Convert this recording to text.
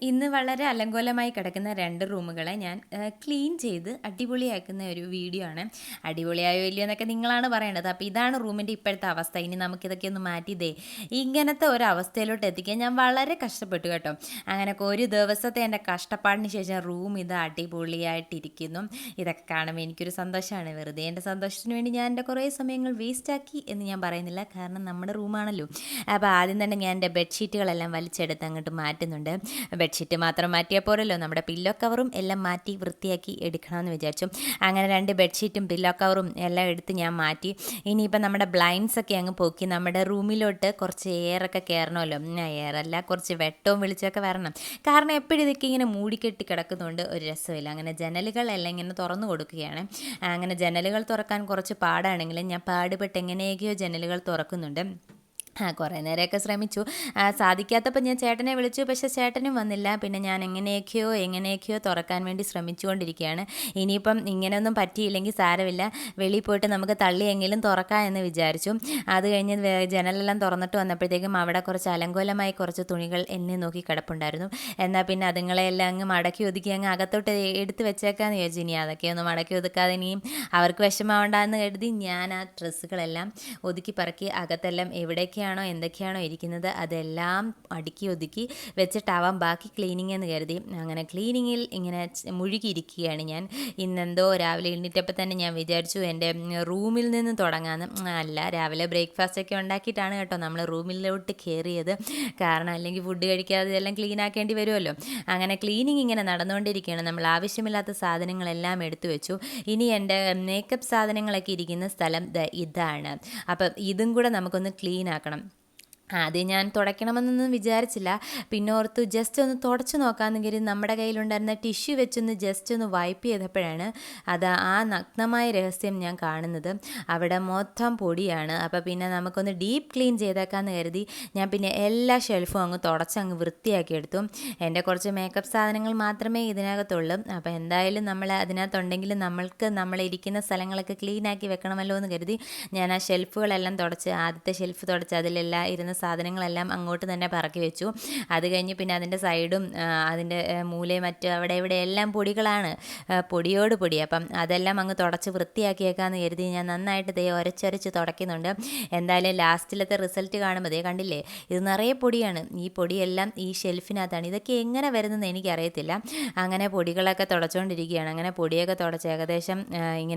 ഇന്ന് വളരെ അലങ്കോലമായി കിടക്കുന്ന 2 റൂമുകളെ ഞാൻ ക്ലീൻ ചെയ്ത് അടിപൊളിയാക്കുന്ന ഒരു വീഡിയോ ആണ്. അടിപൊളിയായോ ഇല്ലയോ എന്നൊക്കെ നിങ്ങളാണ് പറയേണ്ടത്. അപ്പോൾ ഇതാണ് റൂമിൻ്റെ ഇപ്പോഴത്തെ അവസ്ഥ. ഇനി നമുക്കിതൊക്കെ ഒന്ന് മാറ്റി ഇങ്ങനത്തെ ഒരു അവസ്ഥയിലോട്ട് എത്തിക്കാൻ ഞാൻ വളരെ കഷ്ടപ്പെട്ടു കേട്ടോ. അങ്ങനെയൊക്കെ ഒരു ദിവസത്തെ എൻ്റെ കഷ്ടപ്പാടിന് ശേഷം റൂം ഇത് അടിപൊളിയായിട്ടിരിക്കുന്നു. ഇതൊക്കെ കാണുമ്പോൾ എനിക്കൊരു സന്തോഷമാണ്. വെറുതെ എൻ്റെ സന്തോഷത്തിന് വേണ്ടി ഞാൻ എൻ്റെ കുറേ സമയങ്ങൾ വേസ്റ്റാക്കി എന്ന് ഞാൻ പറയുന്നില്ല. കാരണം നമ്മുടെ റൂമാണല്ലോ. അപ്പോൾ ആദ്യം തന്നെ ഞാൻ എൻ്റെ ബെഡ്ഷീറ്റുകളെല്ലാം വലിച്ചെടുത്ത് അങ്ങോട്ട് മാറ്റുന്നുണ്ട്. ബെഡ്ഷീറ്റ് മാത്രം മാറ്റിയാൽ പോരല്ലോ, നമ്മുടെ പില്ലോ കവറും എല്ലാം മാറ്റി വൃത്തിയാക്കി എടുക്കണമെന്ന് വിചാരിച്ചു. അങ്ങനെ 2 ബെഡ്ഷീറ്റും പില്ലോ കവറും എല്ലാം എടുത്ത് ഞാൻ മാറ്റി. ഇനിയിപ്പോൾ നമ്മുടെ ബ്ലൈൻഡ്സൊക്കെ അങ്ങ് പൊക്കി നമ്മുടെ റൂമിലോട്ട് കുറച്ച് എയറൊക്കെ കയറണമല്ലോ. എയറല്ല, കുറച്ച് വെട്ടവും വെളിച്ചമൊക്കെ വരണം. കാരണം എപ്പോഴും ഇതൊക്കെ ഇങ്ങനെ മൂടിക്കെട്ടി കിടക്കുന്നതുകൊണ്ട് ഒരു രസമില്ല. അങ്ങനെ ജനലുകളെല്ലാം ഇങ്ങനെ തുറന്നു കൊടുക്കുകയാണ്. അങ്ങനെ ജനലുകൾ തുറക്കാൻ കുറച്ച് പാടാണെങ്കിലും ഞാൻ പാടുപെട്ട് എങ്ങനെയൊക്കെയോ ജനലുകൾ തുറക്കുന്നുണ്ട്. കുറേ നേരമൊക്കെ ശ്രമിച്ചു. സാധിക്കാത്തപ്പോൾ ഞാൻ ചേട്ടനെ വിളിച്ചു. പക്ഷേ ചേട്ടനും വന്നില്ല. പിന്നെ ഞാൻ എങ്ങനെയൊക്കെയോ തുറക്കാൻ വേണ്ടി ശ്രമിച്ചുകൊണ്ടിരിക്കുകയാണ്. ഇനിയിപ്പം ഇങ്ങനെയൊന്നും പറ്റിയില്ലെങ്കിൽ സാരമില്ല, വെളിയിൽ പോയിട്ട് നമുക്ക് തള്ളിയെങ്കിലും തുറക്കാം എന്ന് വിചാരിച്ചു. അത് കഴിഞ്ഞ് ജനലെല്ലാം തുറന്നിട്ട് വന്നപ്പോഴത്തേക്കും അവിടെ കുറച്ച് അലങ്കോലമായി കുറച്ച് തുണികൾ എന്നെ നോക്കി കിടപ്പുണ്ടായിരുന്നു. എന്നാൽ പിന്നെ അതുങ്ങളെല്ലാം അങ്ങ് മടക്കി ഒതുക്കി അങ്ങ് അകത്തോട്ട് എടുത്ത് വെച്ചേക്കാമെന്ന് ചോദിച്ചു. ഇനി അതൊക്കെ ഒന്ന് മടക്കി ഒതുക്കാതെ ഇനിയും അവർക്ക് വിഷമമുണ്ടാകുന്ന കരുതി ഞാൻ ആ ഡ്രസ്സുകളെല്ലാം ഒതുക്കി പറക്കി അകത്തെല്ലാം എവിടേക്ക് എന്തൊക്കെയാണോ ഇരിക്കുന്നത് അതെല്ലാം അടുക്കി ഒതുക്കി വെച്ചിട്ടാവാം ബാക്കി ക്ലീനിങ് എന്ന് കരുതി. അങ്ങനെ ക്ലീനിങ്ങിൽ ഇങ്ങനെ മുഴുകിയിരിക്കുകയാണ് ഞാൻ. ഇന്നെന്തോ രാവിലെ എഴുന്നേറ്റപ്പോൾ തന്നെ ഞാൻ വിചാരിച്ചു എൻ്റെ റൂമിൽ നിന്ന് തുടങ്ങാമെന്ന്. അല്ല, രാവിലെ ബ്രേക്ക്ഫാസ്റ്റ് ഒക്കെ ഉണ്ടാക്കിയിട്ടാണ് കേട്ടോ നമ്മൾ റൂമിലോട്ട് കയറിയത്. കാരണം അല്ലെങ്കിൽ ഫുഡ് കഴിക്കാതെ ഇതെല്ലാം ക്ലീൻ ആക്കേണ്ടി വരുമല്ലോ. അങ്ങനെ ക്ലീനിങ് ഇങ്ങനെ നടന്നുകൊണ്ടിരിക്കുകയാണ്. നമ്മൾ ആവശ്യമില്ലാത്ത സാധനങ്ങളെല്ലാം എടുത്തു വെച്ചു. ഇനി എൻ്റെ മേക്കപ്പ് സാധനങ്ങളൊക്കെ ഇരിക്കുന്ന സ്ഥലം ഇതാണ്. അപ്പം ഇതും കൂടെ നമുക്കൊന്ന് ക്ലീൻ ആക്കണം. ആദ്യം ഞാൻ തുടയ്ക്കണമെന്നൊന്നും വിചാരിച്ചില്ല. പിന്നെ ഓർത്തു ജസ്റ്റ് ഒന്ന് തുടച്ച് നോക്കാമെന്ന് കരുതി നമ്മുടെ കയ്യിലുണ്ടായിരുന്ന ടിഷ്യൂ വെച്ചൊന്ന് ജസ്റ്റ് ഒന്ന് വൈപ്പ് ചെയ്തപ്പോഴാണ് ആ നഗ്നമായ രഹസ്യം ഞാൻ കാണുന്നത്. അവിടെ മൊത്തം പൊടിയാണ്. അപ്പോൾ പിന്നെ നമുക്കൊന്ന് ഡീപ്പ് ക്ലീൻ ചെയ്തേക്കാമെന്ന് കരുതി ഞാൻ പിന്നെ എല്ലാ ഷെൽഫും അങ്ങ് തുടച്ചങ്ങ് വൃത്തിയാക്കി എടുത്തു. എൻ്റെ കുറച്ച് മേക്കപ്പ് സാധനങ്ങൾ മാത്രമേ ഇതിനകത്തുള്ളൂ. അപ്പോൾ എന്തായാലും നമ്മൾ അതിനകത്തുണ്ടെങ്കിലും നമ്മളിരിക്കുന്ന സ്ഥലങ്ങളൊക്കെ ക്ലീൻ ആക്കി വെക്കണമല്ലോ എന്ന് കരുതി ഞാൻ ആ ഷെൽഫുകളെല്ലാം തുടച്ച്, ആദ്യത്തെ ഷെൽഫ് തുടച്ച് അതിലെല്ലാം ഇരുന്ന സാധനങ്ങളെല്ലാം അങ്ങോട്ട് തന്നെ പറക്കി വെച്ചു. അത് കഴിഞ്ഞ് പിന്നെ അതിൻ്റെ സൈഡും അതിൻ്റെ മൂലയും മറ്റും അവിടെ ഇവിടെ എല്ലാം പൊടികളാണ്, പൊടിയോട് പൊടി. അപ്പം അതെല്ലാം അങ്ങ് തുടച്ച് വൃത്തിയാക്കിയേക്കാമെന്ന് കരുതി ഞാൻ നന്നായിട്ട് ഒരച്ചൊരച്ച് തുടയ്ക്കുന്നുണ്ട്. എന്തായാലും ലാസ്റ്റിലത്തെ റിസൾട്ട് കാണുമ്പോൾ കണ്ടില്ലേ, ഇത് നിറയെ പൊടിയാണ്. ഈ പൊടിയെല്ലാം ഈ ഷെൽഫിനകത്താണ്. ഇതൊക്കെ എങ്ങനെ വരുന്നതെന്ന് എനിക്കറിയത്തില്ല. അങ്ങനെ പൊടികളൊക്കെ തുടച്ചുകൊണ്ടിരിക്കുകയാണ്. അങ്ങനെ പൊടിയൊക്കെ തുടച്ച് ഏകദേശം ഇങ്ങനെ